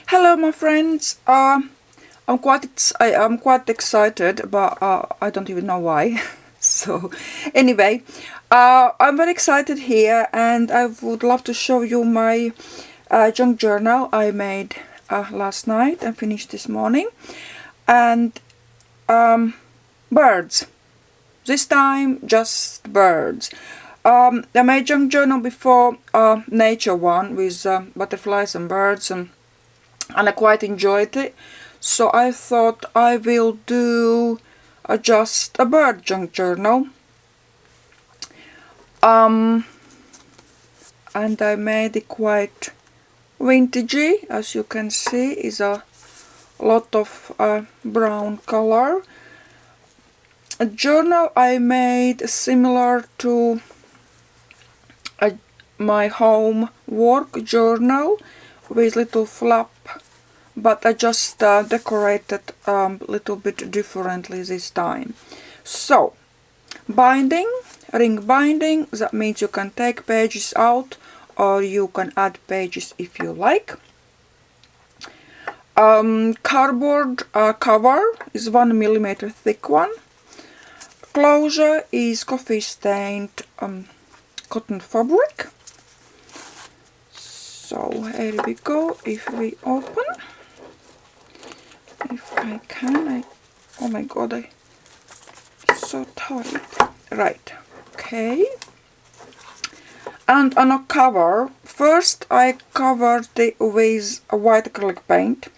Hello, my friends. I'm quite excited, but I don't even know why. So, anyway, I'm very excited here, and I would love to show you my junk journal I made last night and finished this morning. And birds. This time, just birds. I made junk journal before, nature one with butterflies and birds and I quite enjoyed it. So I thought I will do just a bird junk journal. And I made it quite vintagey, as you can see, is a lot of brown color. A journal I made similar to my home work journal with little flap, but I just decorated a little bit differently this time. So, binding, ring binding, that means you can take pages out or you can add pages if you like. Cardboard cover is 1mm thick one. Closure is coffee stained cotton fabric. So here we go. If we open, if I can, oh my god, it's so tight. Right, okay. And on a cover, first I covered it with a white acrylic paint.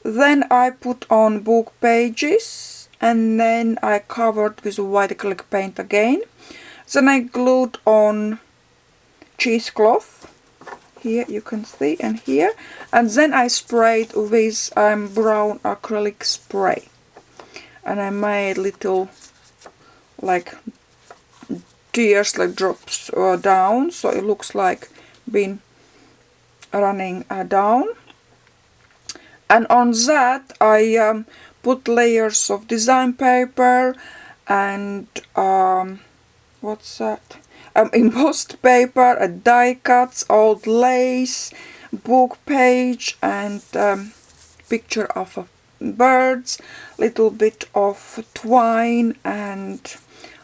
Then I put on book pages, and then I covered with white acrylic paint again. Then I glued on cheesecloth. Here you can see, and here, and then I sprayed with brown acrylic spray, and I made little like tears, like drops down, so it looks like been running down. And on that I put layers of design paper and what's that? Embossed paper, die cuts, old lace, book page, and picture of birds, little bit of twine and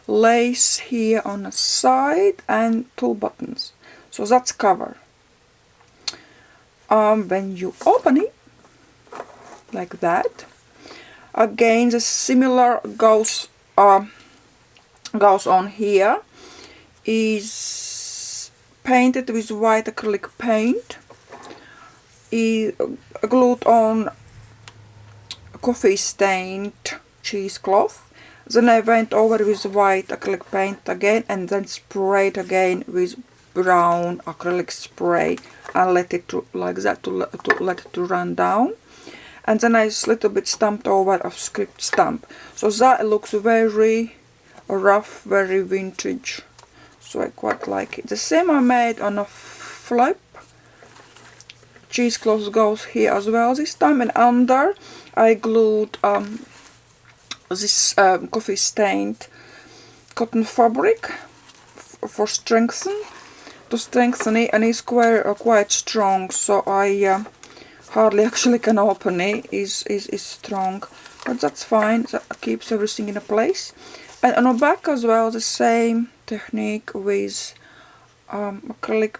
lace here on the side, and 2 buttons. So that's cover. When you open it like that, again the similar goes on here. Is painted with white acrylic paint, is glued on coffee stained cheesecloth. Then I went over with white acrylic paint again and then sprayed again with brown acrylic spray and let it like that to let it run down. And then I just little bit stamped over of script stamp. So that looks very rough, very vintage. So I quite like it. The same I made on a flip. Cheesecloth goes here as well this time, and under I glued this coffee stained cotton fabric to strengthen it, and it's quite strong. So I hardly actually can open it. Is strong, but that's fine. That keeps everything in a place. And on the back as well, the same technique with acrylic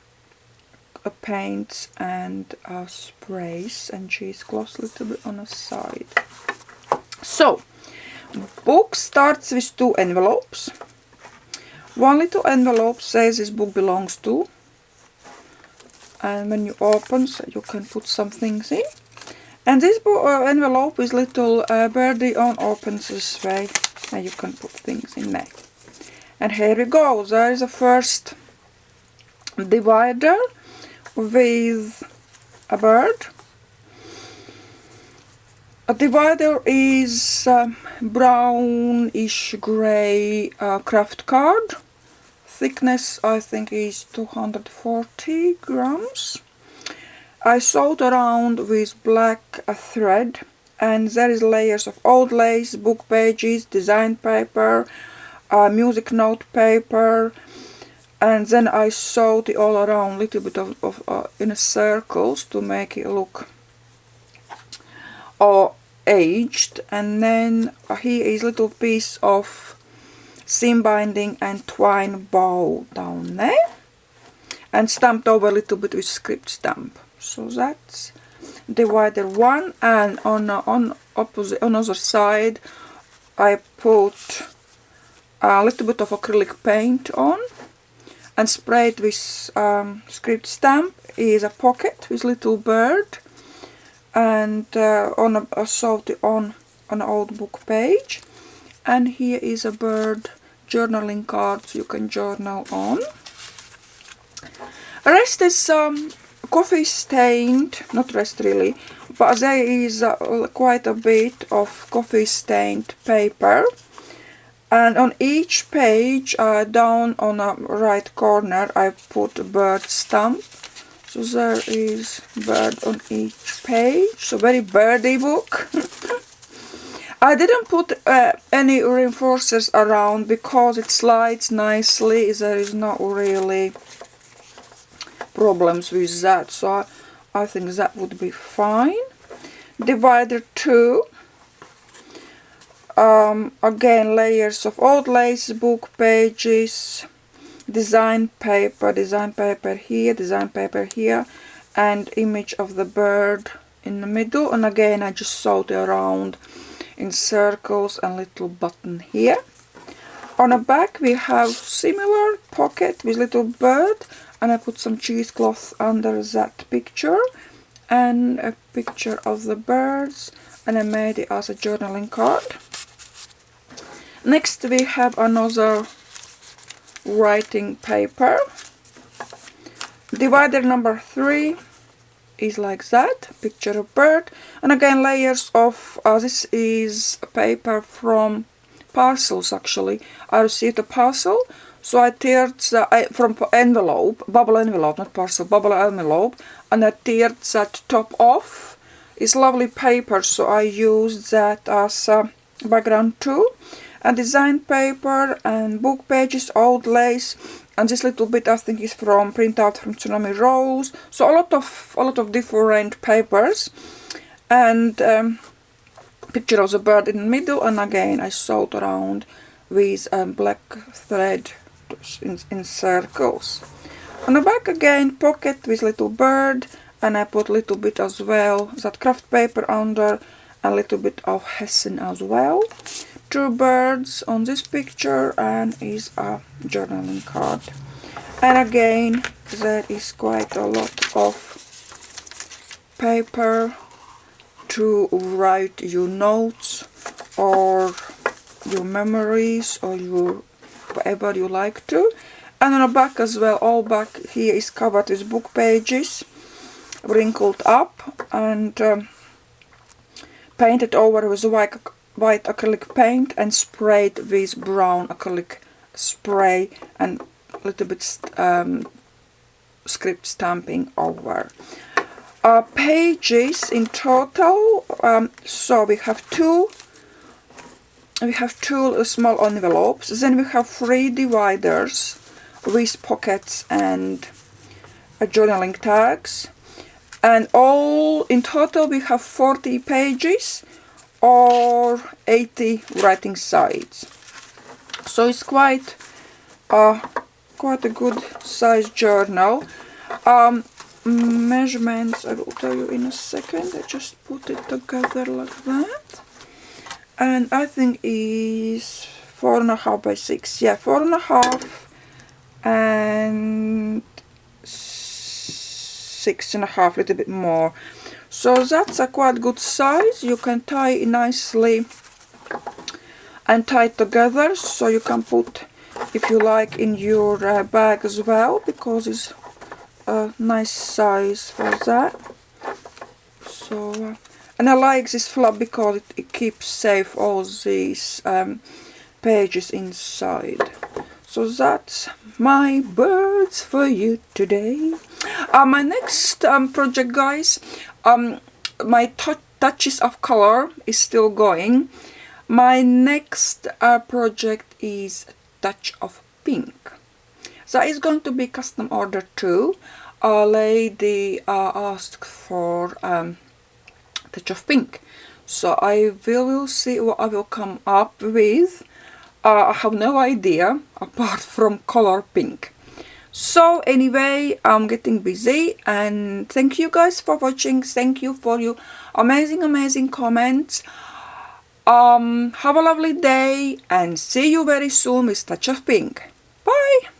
paints and sprays and cheesecloth a little bit on the side. So, book starts with 2 envelopes. One little envelope says this book belongs to, and when you open, so you can put some things in. And this envelope with little birdie on opens this way, and you can put things in there. And here we go. There is a first divider with a bird. A divider is brownish grey craft card. Thickness I think is 240 grams. I sewed around with black thread, and there is layers of old lace, book pages, design paper, music note paper, and then I sewed it all around, little bit of in circles to make it look or aged, and then here is little piece of seam binding and twine bow down there, and stamped over a little bit with script stamp. So that's divider one, and on opposite on other side I put a little bit of acrylic paint on and sprayed with script stamp. Is a pocket with little bird, and on a sewed on an old book page, and here is a bird journaling card so you can journal on. Rest is coffee stained, not rest really, but there is quite a bit of coffee stained paper, and on each page down on the right corner I put a bird stamp. So there is bird on each page, so very birdy book. I didn't put any reinforcers around because it slides nicely. There is not really problems with that, so I think that would be fine. Divider 2, again layers of old lace book pages, design paper here, and image of the bird in the middle, and again I just sewed around in circles and little button here. On the back we have similar pocket with little bird, and I put some cheesecloth under that picture and a picture of the birds, and I made it as a journaling card. Next we have another writing paper. Divider number 3 is like that, picture of bird, and again layers of this is paper from parcels. Actually I received a parcel, so I teared from envelope, bubble envelope, not parcel, bubble envelope, and I teared that top off. It's lovely paper, so I used that as a background too. And design paper and book pages, old lace, and this little bit I think is from printout from Tsunami Rose. So a lot of different papers, and picture of the bird in the middle, and again I sewed around with black thread in circles. On the back again pocket with little bird, and I put a little bit as well that craft paper under, a little bit of Hessen as well. 2 birds on this picture, and is a journaling card. And again there is quite a lot of paper to write your notes or your memories or your whatever you like to. And on the back as well, all back here is covered with book pages, wrinkled up and painted over with white acrylic paint and sprayed with brown acrylic spray and a little bit script stamping over. Pages in total, so we have two small envelopes, then we have 3 dividers with pockets and journaling tags, and all in total we have 40 pages or 80 writing sides. So it's quite a good size journal. Measurements I will tell you in a second. I just put it together like that, and I think is 4.5 by 6. Yeah, 4.5 and 6.5, a little bit more. So that's a quite good size. You can tie it nicely and tie it together, so you can put, if you like, in your bag as well, because it's a nice size for that. So and I like this flap because it keeps safe all these pages inside. So that's my birds for you today. My next project, guys, my touches of color is still going. My next project is touch of pink. That is going to be custom order too. A lady asked for touch of pink. So I will see what I will come up with. I have no idea apart from color pink. So anyway, I'm getting busy, and thank you guys for watching. Thank you for your amazing comments. Have a lovely day and see you very soon with Touch of Pink. Bye!